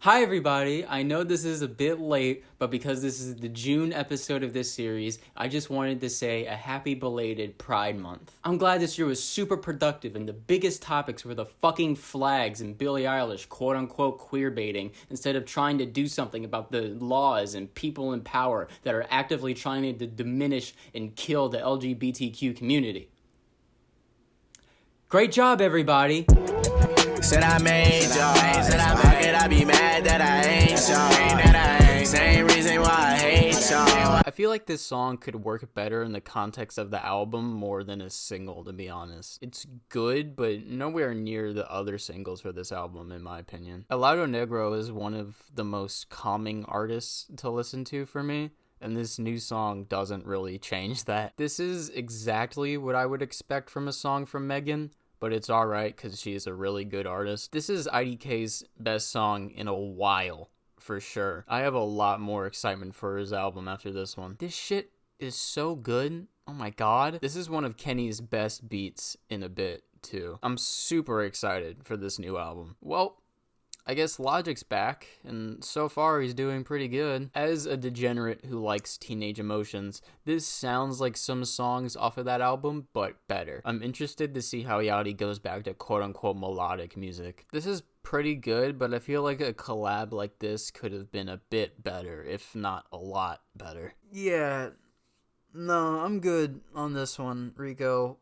Hi everybody, I know this is a bit late, but because this is the June episode of this series, I just wanted to say a happy belated Pride Month. I'm glad this year was super productive and the biggest topics were the fucking flags and Billie Eilish quote-unquote queerbaiting instead of trying to do something about the laws and people in power that are actively trying to diminish and kill the LGBTQ community. Great job, everybody! Said I made y'all. How could I be mad that I ain't y'all? Same reason why I hate y'all. I feel like this song could work better in the context of the album more than a single, to be honest. It's good, but nowhere near the other singles for this album, in my opinion. Helado Negro is one of the most calming artists to listen to for me, and this new song doesn't really change that. This is exactly what I would expect from a song from Megan, but it's alright because she's a really good artist. This is IDK's best song in a while, for sure. I have a lot more excitement for his album after this one. This shit is so good. Oh my god. This is one of Kenny's best beats in a bit, too. I'm super excited for this new album. Well, I guess Logic's back, and so far he's doing pretty good. As a degenerate who likes teenage emotions, this sounds like some songs off of that album, but better. I'm interested to see how Yachty goes back to quote-unquote melodic music. This is pretty good, but I feel like a collab like this could have been a bit better, if not a lot better. Yeah, no, I'm good on this one, Rico.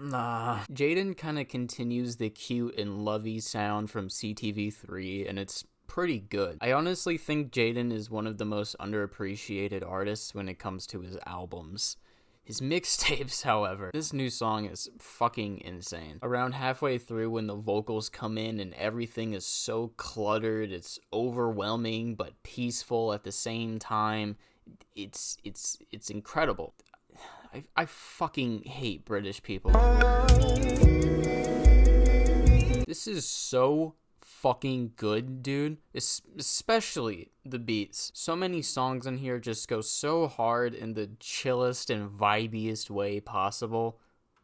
Nah. Jaden kind of continues the cute and lovey sound from CTV3, and it's pretty good. I honestly think Jaden is one of the most underappreciated artists when it comes to his albums. His mixtapes, however, this new song is fucking insane. Around halfway through when the vocals come in and everything is so cluttered, it's overwhelming but peaceful at the same time. It's incredible. I fucking hate British people. This is so fucking good, dude. Especially the beats. So many songs in here just go so hard in the chillest and vibiest way possible.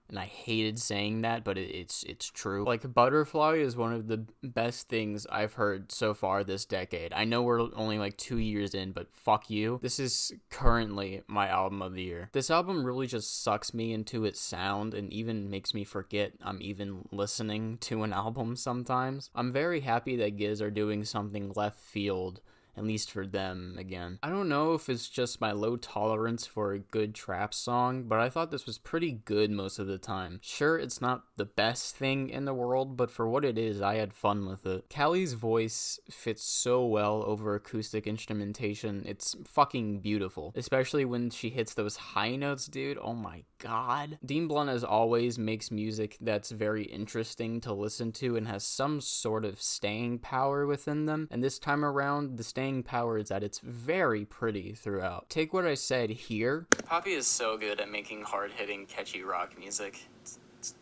And I hated saying that, but it's true. Like, Butterfly is one of the best things I've heard so far this decade. I know we're only like 2 years in, but fuck you. This is currently my album of the year. This album really just sucks me into its sound and even makes me forget I'm even listening to an album sometimes. I'm very happy that Giz are doing something left field, at least for them, again. I don't know if it's just my low tolerance for a good trap song, but I thought this was pretty good most of the time. Sure, it's not the best thing in the world, but for what it is, I had fun with it. Callie's voice fits so well over acoustic instrumentation. It's fucking beautiful, especially when she hits those high notes, dude. Oh my god. Dean Blunt, as always, makes music that's very interesting to listen to and has some sort of staying power within them, and this time around, the staying power is that it's very pretty throughout. Take what I said here. Poppy is so good at making hard-hitting, catchy rock music.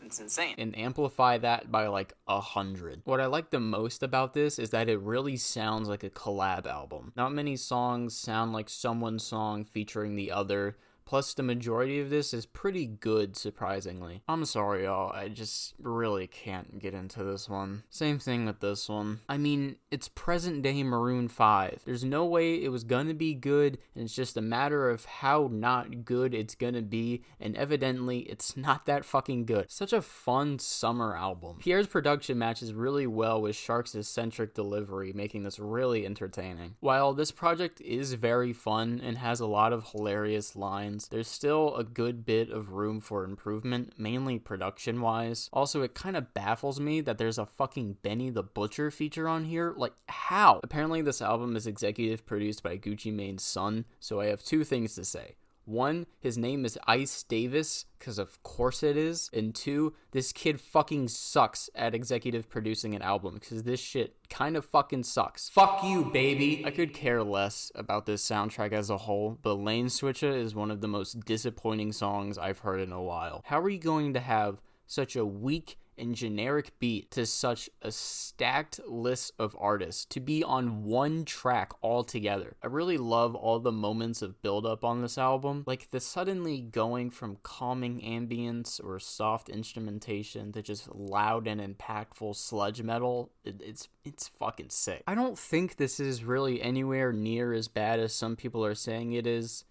It's insane. And amplify that by like 100. What I like the most about this is that it really sounds like a collab album. Not many songs sound like someone's song featuring the other. Plus, the majority of this is pretty good, surprisingly. I'm sorry, y'all. I just really can't get into this one. Same thing with this one. I mean, it's present-day Maroon 5. There's no way it was gonna be good, and it's just a matter of how not good it's gonna be, and evidently, it's not that fucking good. Such a fun summer album. Pierre's production matches really well with Sharc's eccentric delivery, making this really entertaining. While this project is very fun and has a lot of hilarious lines, there's still a good bit of room for improvement, mainly production-wise. Also, it kind of baffles me that there's a fucking Benny the Butcher feature on here. Like, how? Apparently, this album is executive produced by Gucci Mane's son, so I have two things to say. One, his name is Ice Davis, because of course it is. And two, this kid fucking sucks at executive producing an album, because this shit kind of fucking sucks. Fuck you, baby! I could care less about this soundtrack as a whole, but Lane Switcher is one of the most disappointing songs I've heard in a while. How are you going to have such a weak and generic beat to such a stacked list of artists to be on one track altogether. I really love all the moments of build-up on this album, like the suddenly going from calming ambience or soft instrumentation to just loud and impactful sludge metal. It's fucking sick. I don't think this is really anywhere near as bad as some people are saying it is.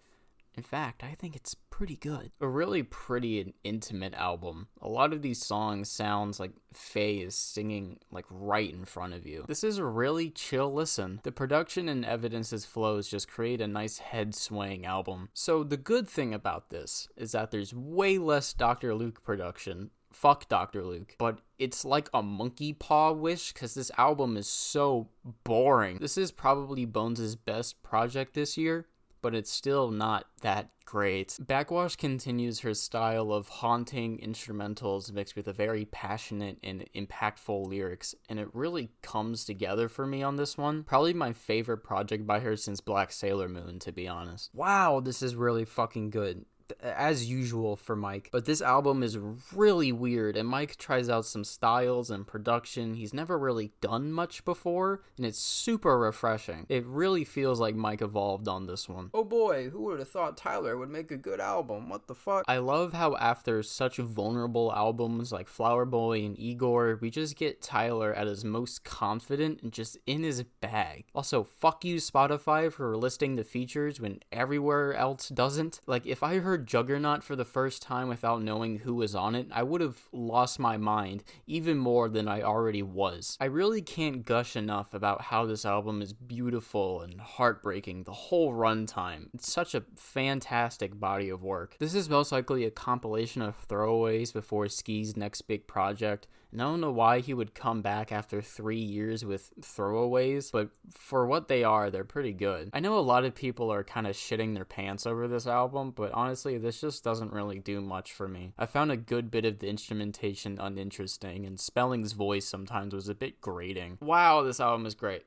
In fact, I think it's pretty good. A really pretty and intimate album. A lot of these songs sounds like Faye is singing like right in front of you. This is a really chill listen. The production and Evidence's flows just create a nice head-swaying album. So the good thing about this is that there's way less Dr. Luke production. Fuck Dr. Luke. But it's like a monkey paw wish because this album is so boring. This is probably Bones' best project this year, but it's still not that great. Backwash continues her style of haunting instrumentals mixed with a very passionate and impactful lyrics, and it really comes together for me on this one. Probably my favorite project by her since Black Sailor Moon, to be honest. Wow, this is really fucking good. As usual for Mike, but this album is really weird, and Mike tries out some styles and production he's never really done much before, and it's super refreshing. It really feels like Mike evolved on this one. Oh boy, who would have thought Tyler would make a good album? What the fuck? I love how after such vulnerable albums like Flower Boy and Igor, we just get Tyler at his most confident and just in his bag. Also, fuck you Spotify for listing the features when everywhere else doesn't. Like, if I heard Juggernaut for the first time without knowing who was on it, I would have lost my mind even more than I already was. I really can't gush enough about how this album is beautiful and heartbreaking the whole runtime. It's such a fantastic body of work. This is most likely a compilation of throwaways before Ski's next big project, and I don't know why he would come back after 3 years with throwaways, but for what they are, they're pretty good. I know a lot of people are kind of shitting their pants over this album, but honestly, this just doesn't really do much for me. I found a good bit of the instrumentation uninteresting, and Spelling's voice sometimes was a bit grating. Wow, this album is great.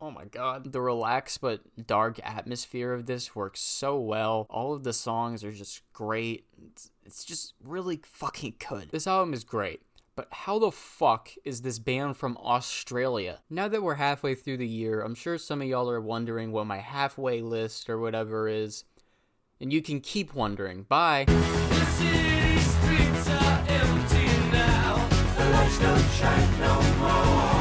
Oh my god. The relaxed but dark atmosphere of this works so well. All of the songs are just great. It's just really fucking good. This album is great. But how the fuck is this band from Australia? Now that we're halfway through the year, I'm sure some of y'all are wondering what my halfway list or whatever is. And you can keep wondering. Bye. The city streets are empty now. The lights don't shine no more.